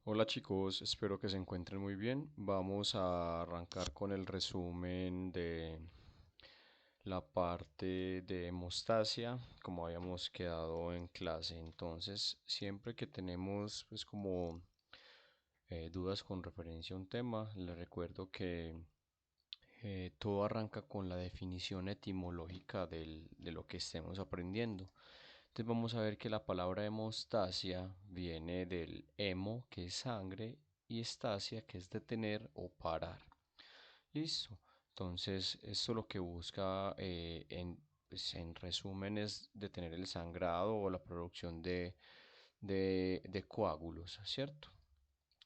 Hola chicos, espero que se encuentren muy bien. Vamos a arrancar con el resumen de la parte de hemostasia, como habíamos quedado en clase. Entonces, siempre que tenemos pues como dudas con referencia a un tema, les recuerdo que todo arranca con la definición etimológica de lo que estemos aprendiendo. Entonces vamos a ver que la palabra hemostasia viene del hemo, que es sangre, y estasia, que es detener o parar. Listo. Entonces, esto lo que busca pues, en resumen es detener el sangrado o la producción de coágulos, ¿cierto?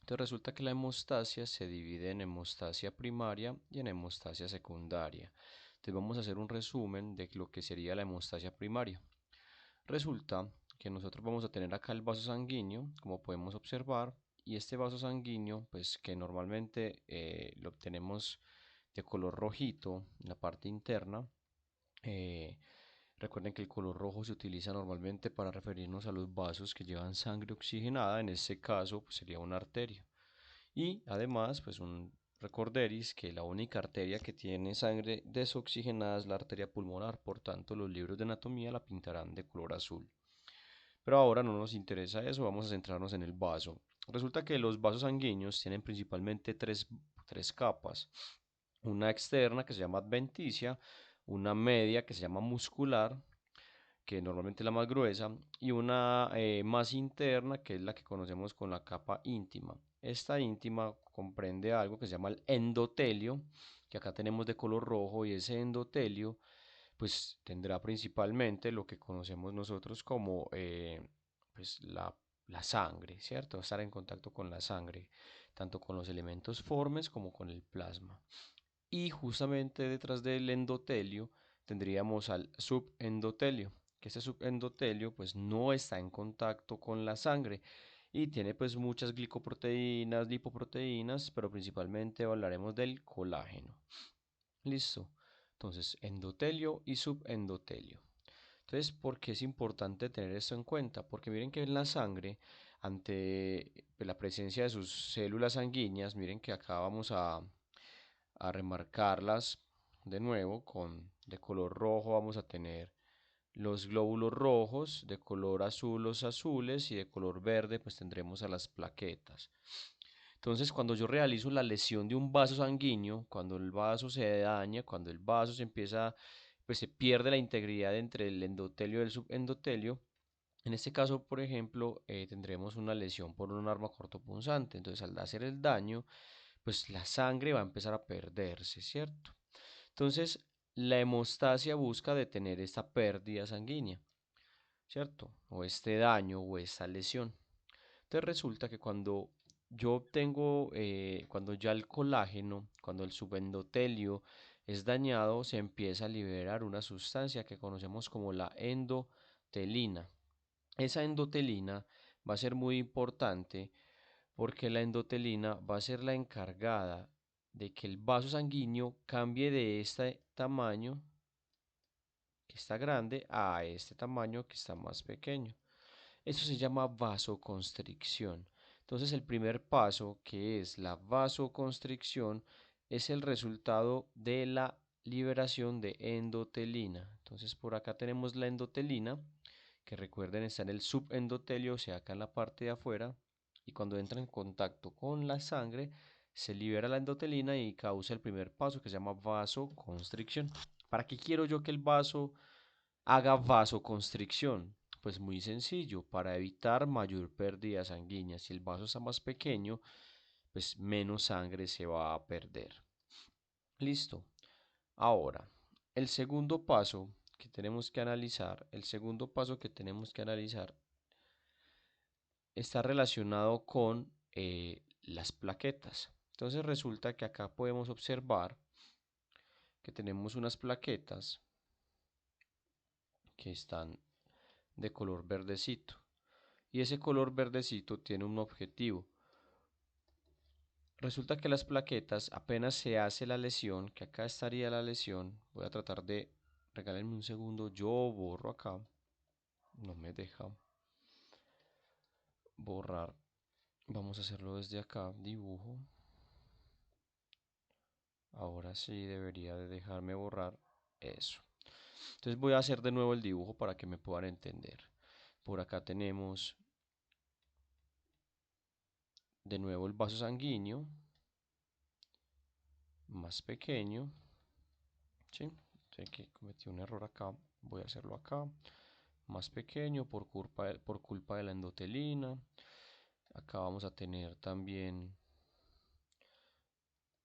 Entonces resulta que la hemostasia se divide en hemostasia primaria y en hemostasia secundaria. Entonces vamos a hacer un resumen de lo que sería la hemostasia primaria. Resulta que nosotros vamos a tener acá el vaso sanguíneo, como podemos observar, y este vaso sanguíneo, pues que normalmente lo obtenemos de color rojito en la parte interna. eh, Recuerden que el color rojo se utiliza normalmente para referirnos a los vasos que llevan sangre oxigenada, en este caso pues, sería una arteria. Y además, pues un recorderis que la única arteria que tiene sangre desoxigenada es la arteria pulmonar, por tanto los libros de anatomía la pintarán de color azul. Pero ahora no nos interesa eso, vamos a centrarnos en el vaso. Resulta que los vasos sanguíneos tienen principalmente tres capas. Una externa que se llama adventicia, una media que se llama muscular, que normalmente es la más gruesa, y una más interna, que es la que conocemos con la capa íntima. Esta íntima comprende algo que se llama el endotelio, que acá tenemos de color rojo, y ese endotelio pues tendrá principalmente lo que conocemos nosotros como pues la sangre, ¿cierto? Estar en contacto con la sangre, tanto con los elementos formes como con el plasma. Y justamente detrás del endotelio tendríamos al subendotelio, que este subendotelio pues no está en contacto con la sangre y tiene pues muchas glicoproteínas, lipoproteínas, pero principalmente hablaremos del colágeno. Listo. Entonces, endotelio y subendotelio. Entonces, ¿por qué es importante tener esto en cuenta? Porque miren que en la sangre, ante la presencia de sus células sanguíneas, miren que acá vamos a remarcarlas de nuevo con de color rojo vamos a tener los glóbulos rojos, de color azul los azules y de color verde pues tendremos a las plaquetas. Entonces, cuando yo realizo la lesión de un vaso sanguíneo, cuando el vaso se daña, cuando el vaso se empieza, pues se pierde la integridad entre el endotelio y el subendotelio, en este caso, por ejemplo, tendremos una lesión por un arma cortopunzante. Entonces, al hacer el daño, pues la sangre va a empezar a perderse, ¿cierto? Entonces, la hemostasia busca detener esta pérdida sanguínea, ¿cierto? O este daño o esta lesión. Entonces resulta que cuando yo obtengo, cuando ya el colágeno, cuando el subendotelio es dañado, se empieza a liberar una sustancia que conocemos como la endotelina. Esa endotelina va a ser muy importante porque la endotelina va a ser la encargada de que el vaso sanguíneo cambie de este tamaño, que está grande, a este tamaño que está más pequeño. Eso se llama vasoconstricción. Entonces el primer paso, que es la vasoconstricción, es el resultado de la liberación de endotelina. Entonces por acá tenemos la endotelina, que recuerden está en el subendotelio, o sea, acá en la parte de afuera, y cuando entra en contacto con la sangre, se libera la endotelina y causa el primer paso que se llama vasoconstricción. ¿Para qué quiero yo que el vaso haga vasoconstricción? Pues muy sencillo, para evitar mayor pérdida sanguínea. Si el vaso está más pequeño, pues menos sangre se va a perder. Listo. Ahora, el segundo paso que tenemos que analizar, el segundo paso que tenemos que analizar está relacionado con las plaquetas. Entonces resulta que acá podemos observar que tenemos unas plaquetas que están de color verdecito. Y ese color verdecito tiene un objetivo. Resulta que las plaquetas, apenas se hace la lesión, que acá estaría la lesión, voy a tratar de, regálenme un segundo, yo borro acá, no me deja borrar, Vamos a hacerlo desde acá, dibujo. Ahora sí debería de dejarme borrar eso. Entonces voy a hacer de nuevo el dibujo para que me puedan entender. Por acá tenemos de nuevo el vaso sanguíneo más pequeño. ¿Sí? Sé que cometí un error acá. Voy a hacerlo acá. Más pequeño por culpa de la endotelina. Acá vamos a tener también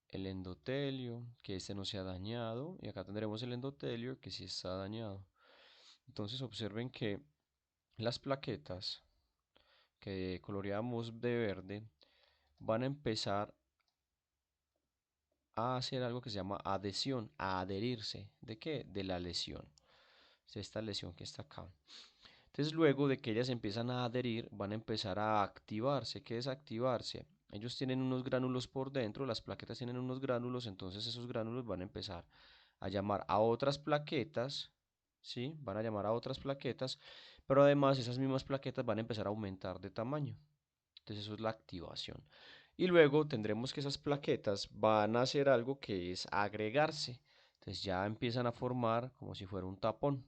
el endotelio, que este no se ha dañado. Y acá tendremos el endotelio, que sí está dañado. Entonces observen que las plaquetas que coloreamos de verde van a empezar a hacer algo que se llama adhesión, a adherirse. ¿De qué? De la lesión. Es esta lesión que está acá. Entonces luego de que ellas empiezan a adherir, van a empezar a activarse. ¿Qué es activarse? Ellos tienen unos gránulos por dentro, las plaquetas tienen unos gránulos, entonces esos gránulos van a empezar a llamar a otras plaquetas, ¿sí? Van a llamar a otras plaquetas, pero además esas mismas plaquetas van a empezar a aumentar de tamaño. Entonces eso es la activación. Y luego tendremos que esas plaquetas van a hacer algo que es agregarse. Entonces ya empiezan a formar como si fuera un tapón,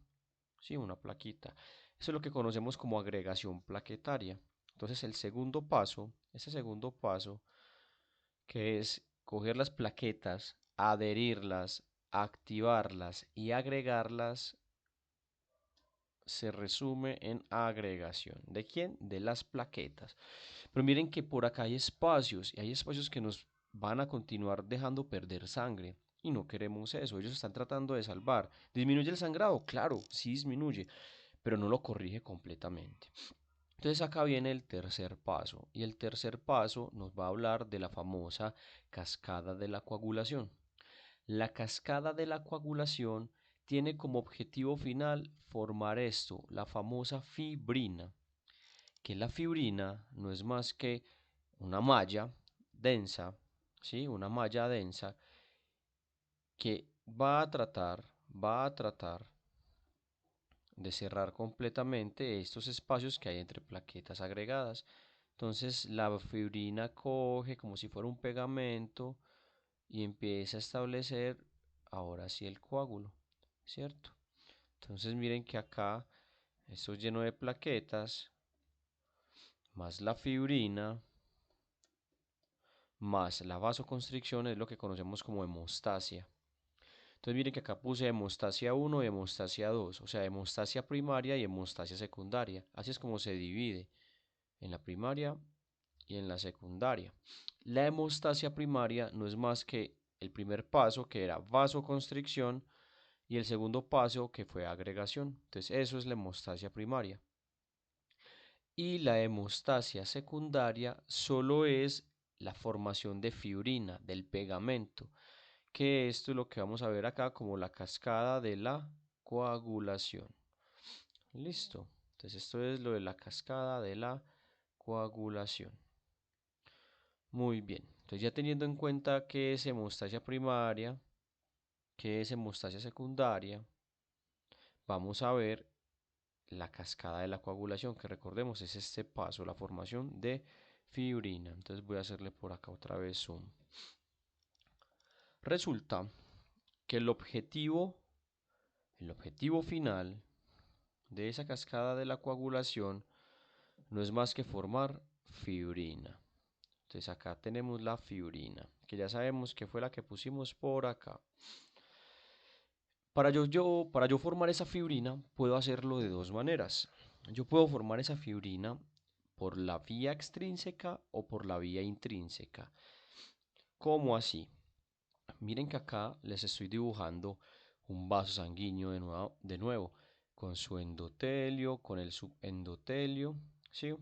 ¿sí? Una plaquita. Eso es lo que conocemos como agregación plaquetaria. Entonces el segundo paso, ese segundo paso, que es coger las plaquetas, adherirlas, activarlas y agregarlas, se resume en agregación. ¿De quién? De las plaquetas. Pero miren que por acá hay espacios y hay espacios que nos van a continuar dejando perder sangre. Y no queremos eso. Ellos están tratando de salvar. ¿Disminuye el sangrado? Claro, sí disminuye, pero no lo corrige completamente. Entonces acá viene el tercer paso. Y el tercer paso nos va a hablar de la famosa cascada de la coagulación. La cascada de la coagulación tiene como objetivo final formar esto, la famosa fibrina, que la fibrina no es más que una malla densa, ¿sí? Una malla densa que va a tratar de cerrar completamente estos espacios que hay entre plaquetas agregadas. Entonces la fibrina coge como si fuera un pegamento y empieza a establecer ahora sí el coágulo, ¿cierto? Entonces miren que acá esto es lleno de plaquetas, más la fibrina, más la vasoconstricción es lo que conocemos como hemostasia. Entonces miren que acá puse hemostasia 1 y hemostasia 2, o sea, hemostasia primaria y hemostasia secundaria. Así es como se divide en la primaria y en la secundaria. La hemostasia primaria no es más que el primer paso, que era vasoconstricción, y el segundo paso, que fue agregación. Entonces eso es la hemostasia primaria. Y la hemostasia secundaria solo es la formación de fibrina, del pegamento, que esto es lo que vamos a ver acá como la cascada de la coagulación. Listo. Entonces esto es lo de la cascada de la coagulación. Muy bien. Entonces ya teniendo en cuenta qué es hemostasia primaria, qué es hemostasia secundaria, vamos a ver la cascada de la coagulación, que recordemos es este paso, la formación de fibrina. Entonces voy a hacerle por acá otra vez zoom. Resulta que el objetivo final de esa cascada de la coagulación no es más que formar fibrina. Entonces acá tenemos la fibrina, que ya sabemos que fue la que pusimos por acá. Para yo formar esa fibrina, puedo hacerlo de dos maneras. Yo puedo formar esa fibrina por la vía extrínseca o por la vía intrínseca. ¿Cómo así? Miren que acá les estoy dibujando un vaso sanguíneo de nuevo, con su endotelio, con el subendotelio, ¿sí?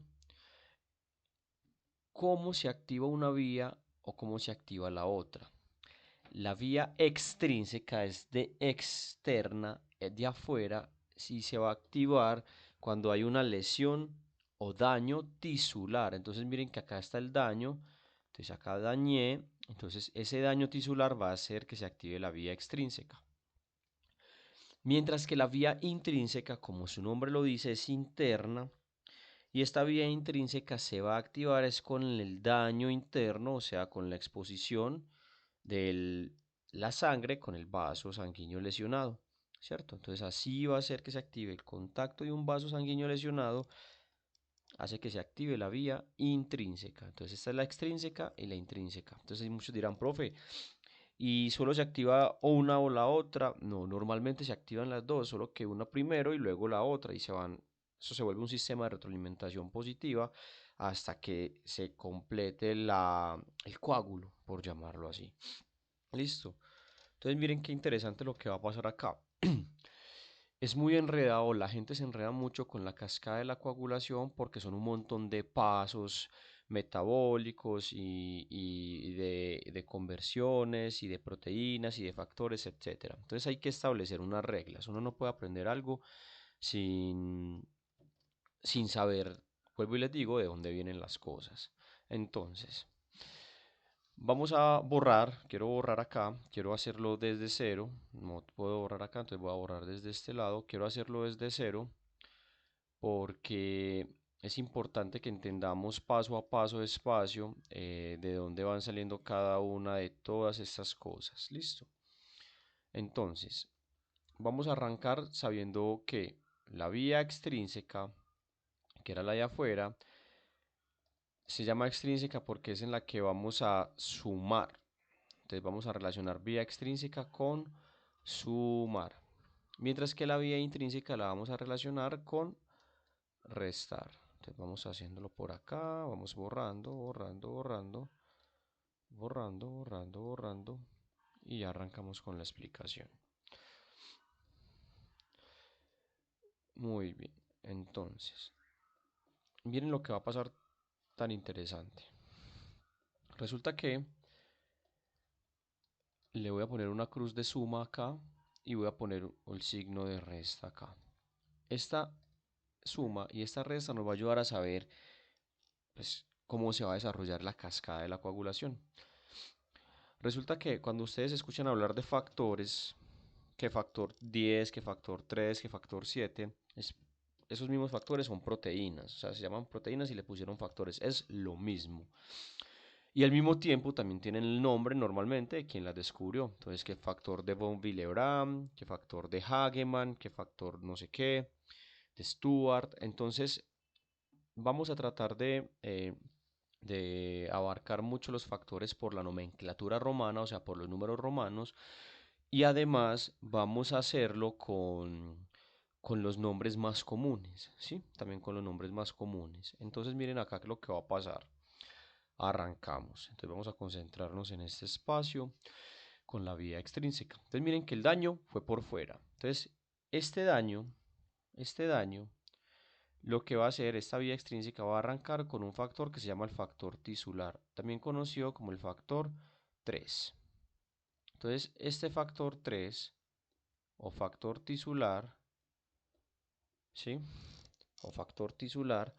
¿Cómo se activa una vía o cómo se activa la otra? La vía extrínseca es de externa, es de afuera, si se va a activar cuando hay una lesión o daño tisular. Entonces miren que acá está el daño, entonces acá dañé, entonces ese daño tisular va a hacer que se active la vía extrínseca. Mientras que la vía intrínseca, como su nombre lo dice, es interna Y esta vía intrínseca se va a activar es con el daño interno, o sea, con la exposición de la sangre con el vaso sanguíneo lesionado, ¿cierto? Entonces así va a ser que se active el contacto de un vaso sanguíneo lesionado, hace que se active la vía intrínseca. Entonces esta es la extrínseca y la intrínseca. Entonces muchos dirán, profe, ¿y solo se activa una o la otra? No, normalmente se activan las dos, solo que una primero y luego la otra y se van, eso se vuelve un sistema de retroalimentación positiva hasta que se complete el coágulo, por llamarlo así. Listo. Entonces miren qué interesante lo que va a pasar acá. Es muy enredado, la gente se enreda mucho con la cascada de la coagulación porque son un montón de pasos metabólicos y de conversiones y de proteínas y de factores, etcétera. Entonces hay que establecer unas reglas. Uno no puede aprender algo sin, sin saber, vuelvo y les digo, de dónde vienen las cosas. Entonces, vamos a borrar, quiero borrar acá, quiero hacerlo desde cero, no puedo borrar acá, entonces voy a borrar desde este lado, quiero hacerlo desde cero porque es importante que entendamos paso a paso despacio de dónde van saliendo cada una de todas estas cosas, listo. Entonces, vamos a arrancar sabiendo que la vía extrínseca, que era la de afuera, se llama extrínseca porque es en la que vamos a sumar. Entonces vamos a relacionar vía extrínseca con sumar. Mientras que la vía intrínseca la vamos a relacionar con restar. Entonces vamos haciéndolo por acá, vamos borrando, borrando, borrando, borrando, borrando, borrando. Y ya arrancamos con la explicación. Muy bien, entonces, miren lo que va a pasar tan interesante. Resulta que le voy a poner una cruz de suma acá y voy a poner el signo de resta acá. Esta suma y esta resta nos va a ayudar a saber pues, cómo se va a desarrollar la cascada de la coagulación. Resulta que cuando ustedes escuchan hablar de factores, que factor 10, que factor 3, que factor 7, esos mismos factores son proteínas, o sea, se llaman proteínas y le pusieron factores, es lo mismo. Y al mismo tiempo también tienen el nombre normalmente de quien las descubrió. Entonces, que factor de von Willebrand, que factor de Hagemann, que factor no sé qué, de Stuart. Entonces, vamos a tratar de abarcar mucho los factores por la nomenclatura romana, o sea, por los números romanos, y además vamos a hacerlo con los nombres más comunes, ¿sí? También con los nombres más comunes. Entonces, miren acá lo que va a pasar. Arrancamos. Entonces, vamos a concentrarnos en este espacio con la vía extrínseca. Entonces, miren que el daño fue por fuera. Entonces, este daño, este daño lo que va a hacer esta vía extrínseca va a arrancar con un factor que se llama el factor tisular, también conocido como el factor 3. Entonces, este factor 3 o factor tisular, ¿sí? O factor tisular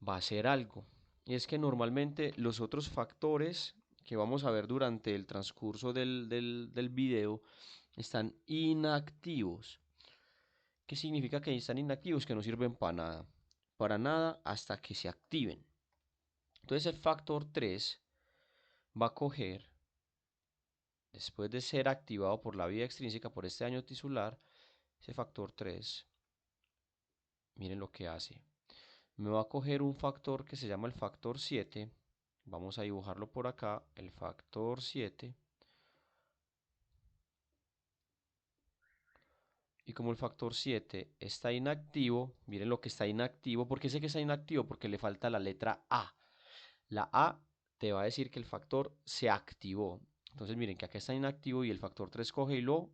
va a hacer algo. Y es que normalmente los otros factores que vamos a ver durante el transcurso del video están inactivos. ¿Qué significa que están inactivos? Que no sirven para nada hasta que se activen. Entonces el factor 3 va a coger, después de ser activado por la vía extrínseca, por este daño tisular, ese factor 3, miren lo que hace. Me va a coger un factor que se llama el factor 7, vamos a dibujarlo por acá, el factor 7, y como el factor 7 está inactivo, miren lo que está inactivo, ¿por qué sé que está inactivo? Porque le falta la letra A. La A te va a decir que el factor se activó. Entonces miren que acá está inactivo y el factor 3 coge y lo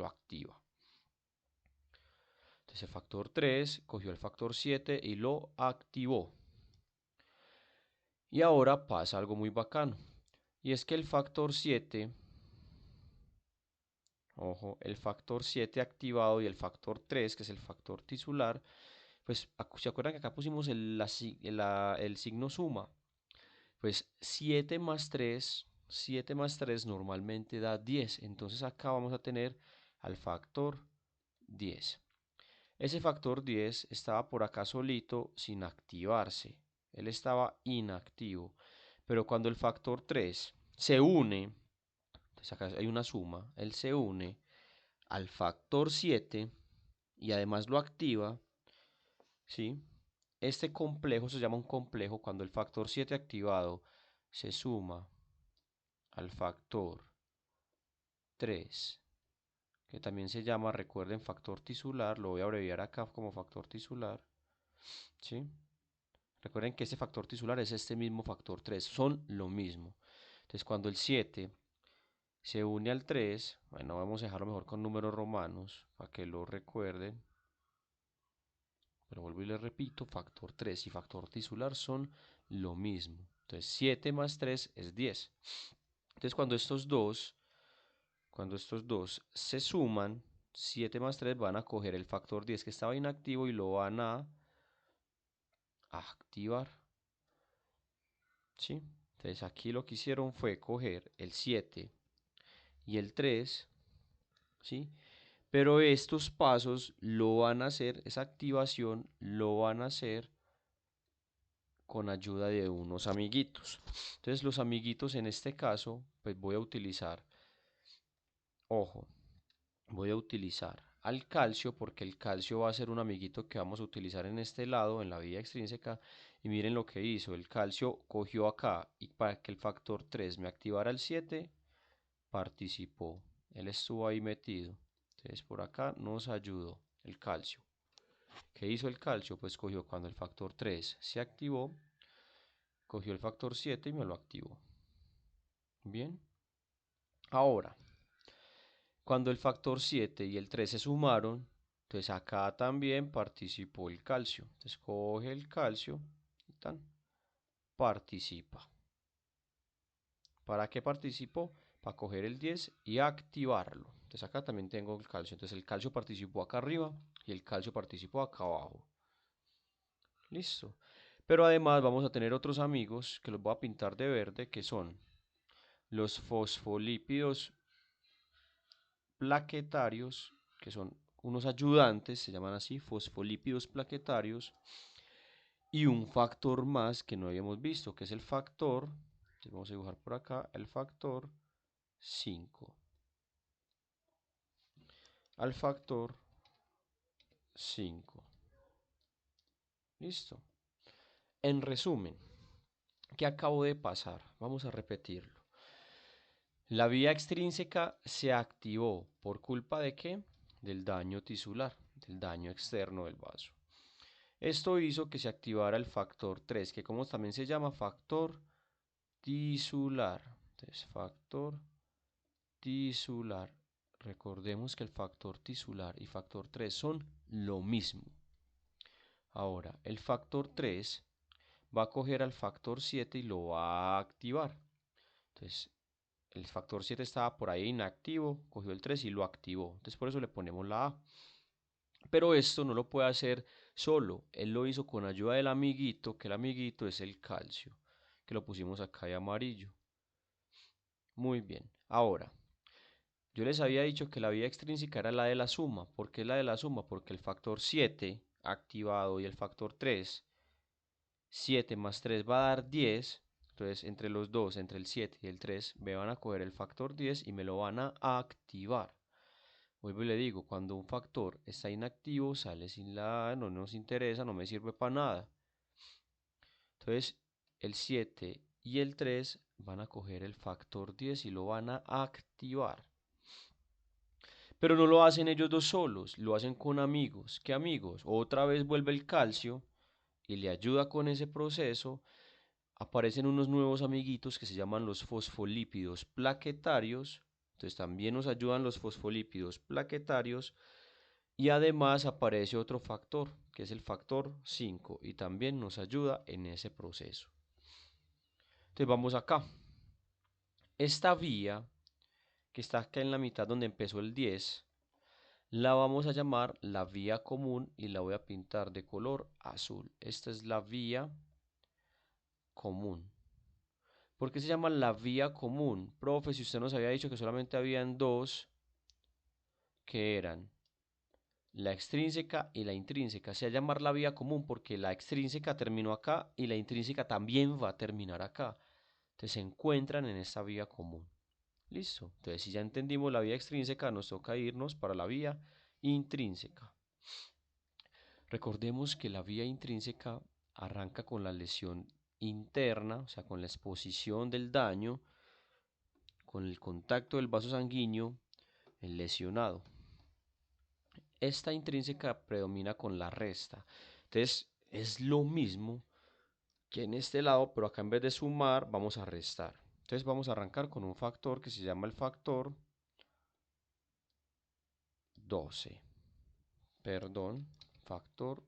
activa. Entonces el factor 3 cogió el factor 7 y lo activó. Y ahora pasa algo muy bacano. Y es que el factor 7, ojo, el factor 7 activado y el factor 3, que es el factor tisular, pues se acuerdan que acá pusimos el signo suma. Pues 7 más 3 normalmente da 10. Entonces acá vamos a tener al factor 10. Ese factor 10 estaba por acá solito sin activarse. Él estaba inactivo. Pero cuando el factor 3 se une, entonces acá hay una suma, él se une al factor 7 y además lo activa, ¿sí? Este complejo se llama un complejo cuando el factor 7 activado se suma al factor 3, que también se llama, recuerden, factor tisular, lo voy a abreviar acá como factor tisular, ¿sí? Recuerden que este factor tisular es este mismo factor 3, son lo mismo. Entonces cuando el 7 se une al 3, bueno, vamos a dejarlo mejor con números romanos para que lo recuerden. Pero vuelvo y les repito, factor 3 y factor tisular son lo mismo. Entonces 7 más 3 es 10. Entonces cuando estos dos se suman, 7 más 3 van a coger el factor 10 que estaba inactivo y lo van a activar. ¿Sí? Entonces aquí lo que hicieron fue coger el 7 y el 3, ¿sí? Pero estos pasos lo van a hacer, esa activación lo van a hacer con ayuda de unos amiguitos. Entonces los amiguitos en este caso, pues voy a utilizar, ojo, voy a utilizar al calcio porque el calcio va a ser un amiguito que vamos a utilizar en este lado, en la vía extrínseca. Y miren lo que hizo, el calcio cogió acá y para que el factor 3 me activara el 7, participó. Él estuvo ahí metido. Entonces por acá nos ayudó el calcio. ¿Qué hizo el calcio? Pues cogió cuando el factor 3 se activó, cogió el factor 7 y me lo activó. Bien. Ahora, cuando el factor 7 y el 3 se sumaron, entonces acá también participó el calcio. Entonces coge el calcio y tan, participa. ¿Para qué participó? Para coger el 10 y activarlo. Entonces acá también tengo el calcio. Entonces el calcio participó acá arriba y el calcio participó acá abajo. Listo. Pero además vamos a tener otros amigos que los voy a pintar de verde, que son los fosfolípidos plaquetarios, que son unos ayudantes, se llaman así, fosfolípidos plaquetarios, y un factor más que no habíamos visto, que es el factor, vamos a dibujar por acá, el factor 5. Al factor 5. Listo. En resumen, ¿qué acabo de pasar? Vamos a repetirlo. La vía extrínseca se activó ¿por culpa de qué? Del daño tisular, del daño externo del vaso. Esto hizo que se activara el factor 3, que como también se llama factor tisular. Entonces, factor tisular. Recordemos que el factor tisular y factor 3 son lo mismo. Ahora, el factor 3 va a coger al factor 7 y lo va a activar. Entonces, el factor 7 estaba por ahí inactivo, cogió el 3 y lo activó. Entonces, por eso le ponemos la A. Pero esto no lo puede hacer solo. Él lo hizo con ayuda del amiguito, que el amiguito es el calcio, que lo pusimos acá de amarillo. Muy bien. Ahora, yo les había dicho que la vía extrínseca era la de la suma. ¿Por qué la de la suma? Porque el factor 7 activado y el factor 3, 7 más 3 va a dar 10. Entonces, entre los dos, entre el 7 y el 3, me van a coger el factor 10 y me lo van a activar. Vuelvo y le digo, cuando un factor está inactivo, sale sin la A, no nos interesa, no me sirve para nada. Entonces, el 7 y el 3 van a coger el factor 10 y lo van a activar. Pero no lo hacen ellos dos solos, lo hacen con amigos. ¿Qué amigos? Otra vez vuelve el calcio y le ayuda con ese proceso. Aparecen unos nuevos amiguitos que se llaman los fosfolípidos plaquetarios. Entonces también nos ayudan los fosfolípidos plaquetarios. Y además aparece otro factor, que es el factor 5, y también nos ayuda en ese proceso. Entonces vamos acá. Esta vía, que está acá en la mitad donde empezó el 10, la vamos a llamar la vía común y la voy a pintar de color azul. Esta es la vía común. ¿Por qué se llama la vía común? Profe, si usted nos había dicho que solamente habían dos, que eran la extrínseca y la intrínseca. Se va a llamar la vía común porque la extrínseca terminó acá y la intrínseca también va a terminar acá. Entonces se encuentran en esta vía común. Listo. Entonces si ya entendimos la vía extrínseca, nos toca irnos para la vía intrínseca. Recordemos que la vía intrínseca arranca con la lesión interna, o sea, con la exposición del daño, con el contacto del vaso sanguíneo, el lesionado. Esta intrínseca predomina con la resta. Entonces es lo mismo que en este lado, pero acá en vez de sumar vamos a restar. Entonces vamos a arrancar con un factor que se llama el factor 12. Perdón, factor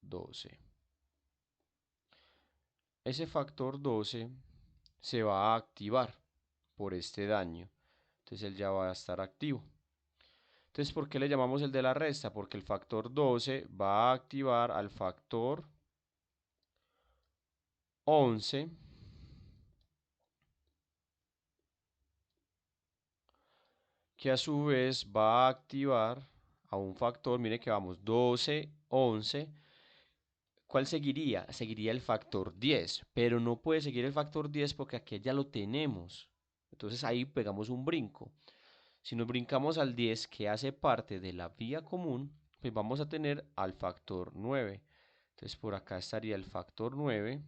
12. Ese factor 12 se va a activar por este daño. Entonces él ya va a estar activo. Entonces, ¿por qué le llamamos el de la resta? Porque el factor 12 va a activar al factor 11, que a su vez va a activar a un factor, mire que vamos 12, 11. ¿Cuál seguiría? Seguiría el factor 10, pero no puede seguir el factor 10 porque aquí ya lo tenemos. Entonces ahí pegamos un brinco. Si nos brincamos al 10 que hace parte de la vía común, pues vamos a tener al factor 9. Entonces por acá estaría el factor 9.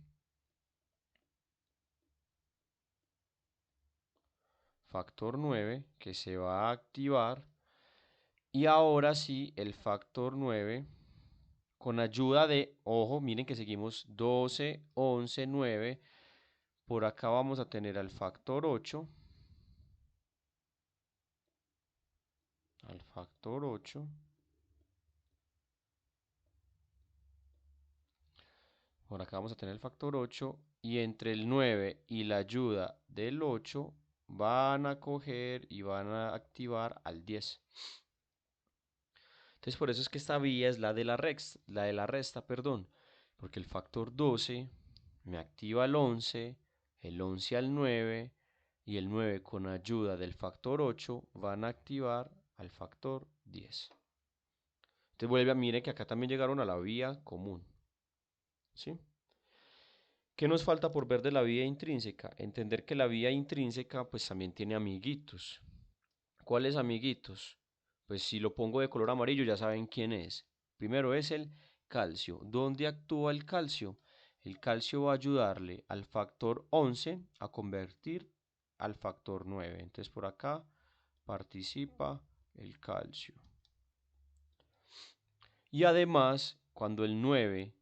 Factor 9 que se va a activar. Y ahora sí, el factor 9 con ayuda de, ojo, miren que seguimos 12, 11, 9. Por acá vamos a tener al factor 8. Al factor 8. Por acá vamos a tener el factor 8. Y entre el 9 y la ayuda del 8 van a coger y van a activar al 10. Entonces por eso es que esta vía es la de la resta, perdón. Porque el factor 12 me activa el 11 al 9 y el 9 con ayuda del factor 8 van a activar al factor 10. Entonces vuelve a mire que acá también llegaron a la vía común. ¿Sí? ¿Qué nos falta por ver de la vía intrínseca? Entender que la vía intrínseca pues también tiene amiguitos. ¿Cuáles amiguitos? Pues si lo pongo de color amarillo ya saben quién es. Primero es el calcio. ¿Dónde actúa el calcio? El calcio va a ayudarle al factor 11 a convertir al factor 9. Entonces por acá participa el calcio. Y además, cuando el 9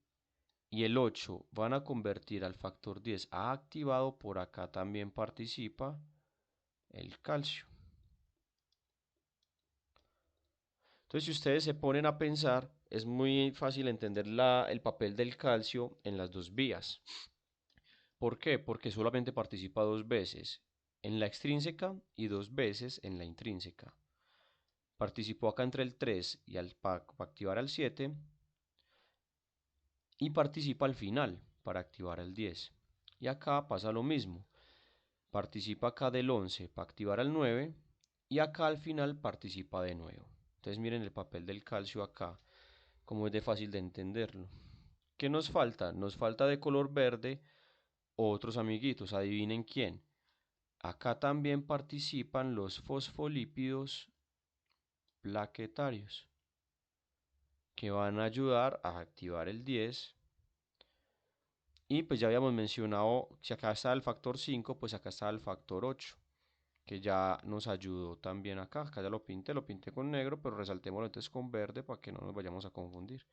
y el 8 van a convertir al factor 10 a activado, por acá también participa el calcio. Entonces, si ustedes se ponen a pensar, es muy fácil entender el papel del calcio en las dos vías. ¿Por qué? Porque solamente participa dos veces en la extrínseca y dos veces en la intrínseca. Participó acá entre el 3 y para activar al 7 y participa al final para activar al 10. Y acá pasa lo mismo. Participa acá del 11 para activar al 9 y acá al final participa de nuevo. Entonces miren el papel del calcio acá, como es de fácil de entenderlo. ¿Qué nos falta? Nos falta de color verde otros amiguitos. Adivinen quién. Acá también participan los fosfolípidos plaquetarios, que van a ayudar a activar el 10. Y pues ya habíamos mencionado, si acá está el factor 5, pues acá está el factor 8, que ya nos ayudó también acá. Acá ya lo pinté con negro, pero resaltémoslo entonces con verde para que no nos vayamos a confundir.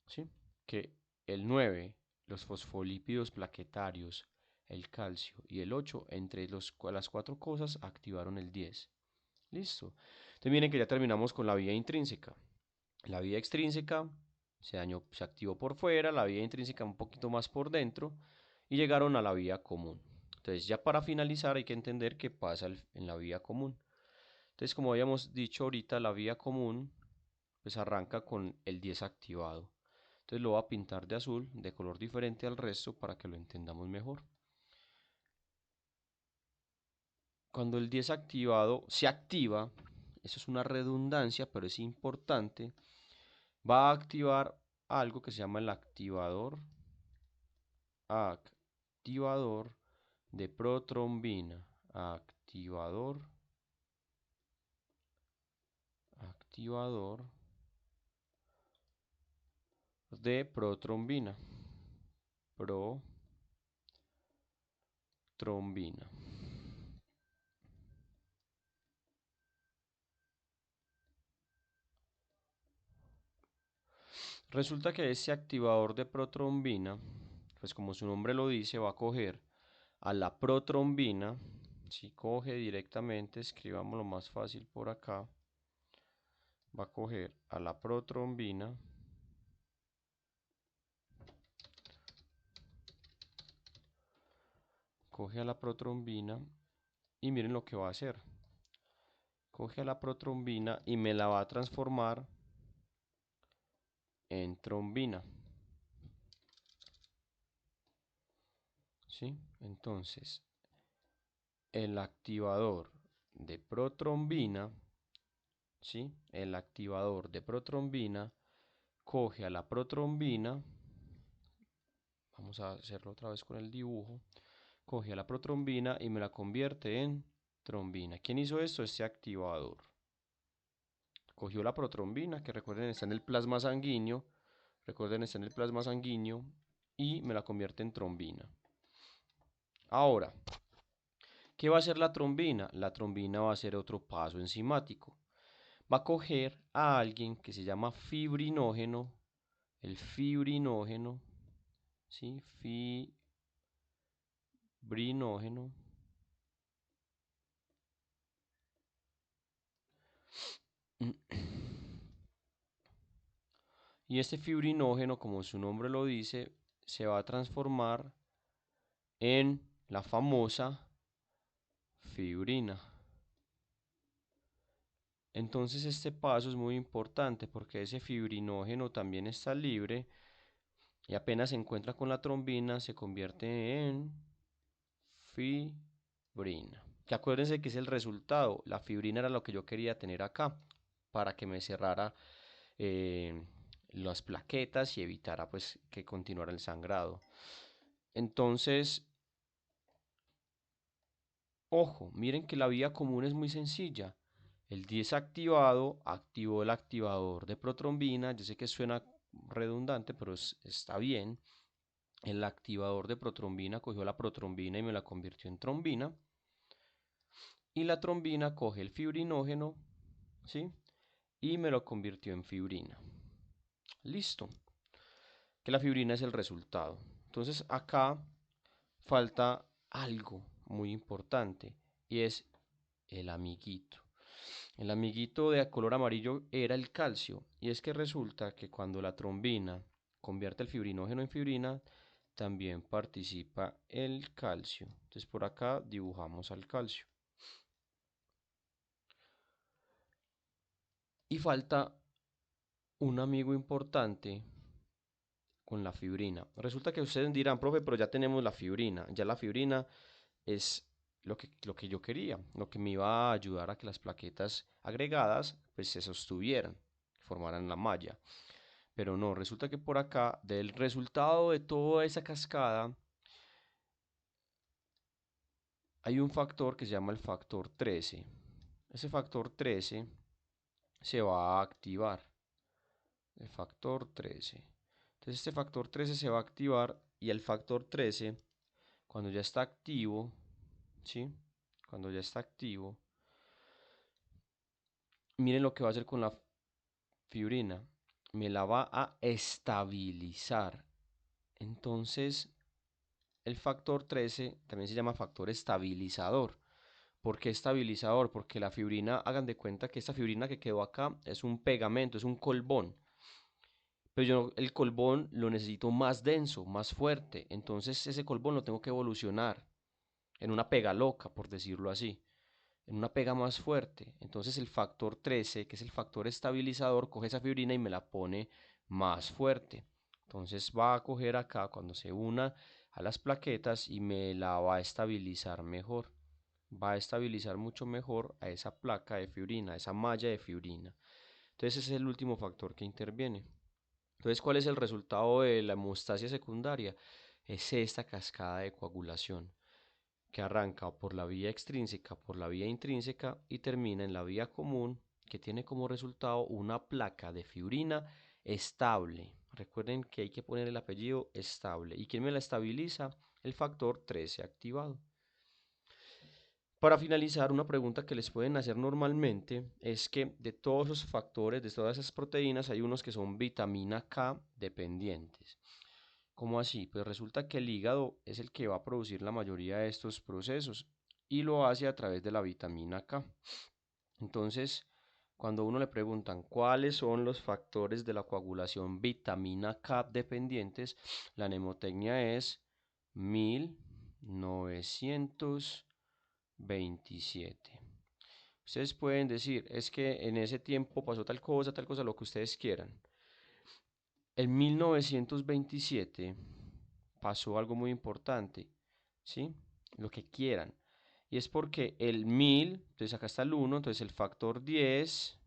¿Sí? Que el 9, los fosfolípidos plaquetarios, el calcio y el 8, entre las cuatro cosas, activaron el 10. Listo. Entonces miren que ya terminamos con la vía intrínseca. La vía extrínseca se activó por fuera, la vía intrínseca un poquito más por dentro y llegaron a la vía común. Entonces ya para finalizar hay que entender qué pasa en la vía común. Entonces como habíamos dicho ahorita, la vía común pues arranca con el 10 activado. Entonces lo voy a pintar de azul, de color diferente al resto para que lo entendamos mejor. Cuando el 10 activado se activa, eso es una redundancia, pero es importante, va a activar algo que se llama el activador de protrombina, activador de protrombina. Resulta que ese activador de protrombina, pues como su nombre lo dice, va a coger a la protrombina. Si coge directamente, escribamos lo más fácil por acá, va a coger a la protrombina, coge a la protrombina y miren lo que va a hacer. Coge a la protrombina y me la va a transformar en trombina. ¿Sí? Entonces, el activador de protrombina, ¿sí? El activador de protrombina coge a la protrombina, vamos a hacerlo otra vez con el dibujo, coge a la protrombina y me la convierte en trombina. ¿Quién hizo esto? Este activador. Cogió la protrombina, que recuerden está en el plasma sanguíneo, y me la convierte en trombina. Ahora, ¿qué va a hacer la trombina? La trombina va a hacer otro paso enzimático. Va a coger a alguien que se llama fibrinógeno, el fibrinógeno, ¿sí? Fibrinógeno. Y este fibrinógeno, como su nombre lo dice, se va a transformar en la famosa fibrina. Entonces este paso es muy importante porque ese fibrinógeno también está libre y apenas se encuentra con la trombina se convierte en fibrina. Que acuérdense que es el resultado. La fibrina era lo que yo quería tener acá para que me cerrara las plaquetas y evitara pues que continuara el sangrado. Entonces, ojo, miren que la vía común es muy sencilla. El desactivado activó el activador de protrombina. Yo sé que suena redundante, pero está bien. El activador de protrombina cogió la protrombina y me la convirtió en trombina. Y la trombina coge el fibrinógeno, ¿sí? Y me lo convirtió en fibrina. Listo. Que la fibrina es el resultado. Entonces acá falta algo muy importante y es el amiguito. El amiguito de color amarillo era el calcio y es que resulta que cuando la trombina convierte el fibrinógeno en fibrina, también participa el calcio. Entonces por acá dibujamos al calcio. Y falta un amigo importante con la fibrina. Resulta que ustedes dirán, profe, pero ya tenemos la fibrina. Ya la fibrina es lo que yo quería, lo que me iba a ayudar a que las plaquetas agregadas pues se sostuvieran, formaran la malla. Pero no, resulta que por acá, del resultado de toda esa cascada, hay un factor que se llama el factor 13. Ese factor 13 se va a activar. El factor 13. Entonces este factor 13 se va a activar y el factor 13, cuando ya está activo, ¿sí? Cuando ya está activo, miren lo que va a hacer con la fibrina. Me la va a estabilizar. Entonces, el factor 13 también se llama factor estabilizador. ¿Por qué estabilizador? Porque la fibrina, hagan de cuenta que esta fibrina que quedó acá es un pegamento, es un colbón. Pero yo el colbón lo necesito más denso, más fuerte. Entonces ese colbón lo tengo que evolucionar en una pega loca, por decirlo así. En una pega más fuerte. Entonces el factor 13, que es el factor estabilizador, coge esa fibrina y me la pone más fuerte. Entonces va a coger acá cuando se una a las plaquetas y me la va a estabilizar mejor. va a estabilizar mucho mejor a esa placa de fibrina, a esa malla de fibrina. Entonces ese es el último factor que interviene. Entonces, ¿cuál es el resultado de la hemostasia secundaria? Es esta cascada de coagulación que arranca por la vía extrínseca, por la vía intrínseca y termina en la vía común, que tiene como resultado una placa de fibrina estable. Recuerden que hay que poner el apellido estable. ¿Y quién me la estabiliza? El factor 13 activado. Para finalizar, una pregunta que les pueden hacer normalmente es que de todos esos factores, de todas esas proteínas, hay unos que son vitamina K dependientes. ¿Cómo así? Pues resulta que el hígado es el que va a producir la mayoría de estos procesos y lo hace a través de la vitamina K. Entonces, cuando a uno le preguntan cuáles son los factores de la coagulación vitamina K dependientes, la mnemotecnia es 1927. Ustedes pueden decir, es que en ese tiempo pasó tal cosa, lo que ustedes quieran. En 1927 pasó algo muy importante, ¿sí? Lo que quieran. Y es porque el 1000, entonces acá está el 1, entonces el factor 10,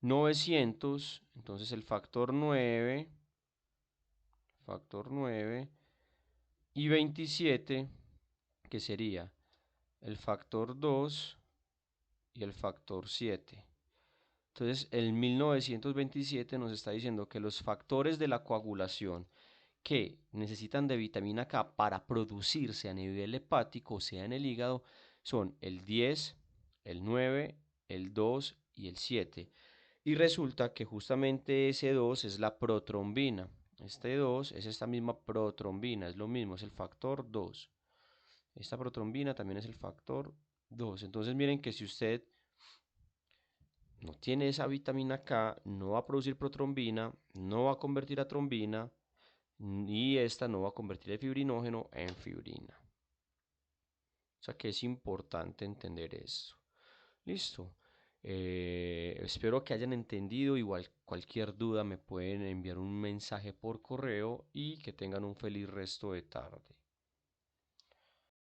900, entonces el factor 9 y 27, que sería el factor 2 y el factor 7. Entonces, el 1927 nos está diciendo que los factores de la coagulación que necesitan de vitamina K para producirse a nivel hepático, o sea, en el hígado, son el 10, el 9, el 2 y el 7. Y resulta que justamente ese 2 es la protrombina. Este 2 es esta misma protrombina, es lo mismo, es el factor 2. Esta protrombina también es el factor 2. Entonces miren que si usted no tiene esa vitamina K, no va a producir protrombina, no va a convertir a trombina y esta no va a convertir el fibrinógeno en fibrina. O sea que es importante entender eso. Listo. Espero que hayan entendido. Igual cualquier duda me pueden enviar un mensaje por correo y que tengan un feliz resto de tarde.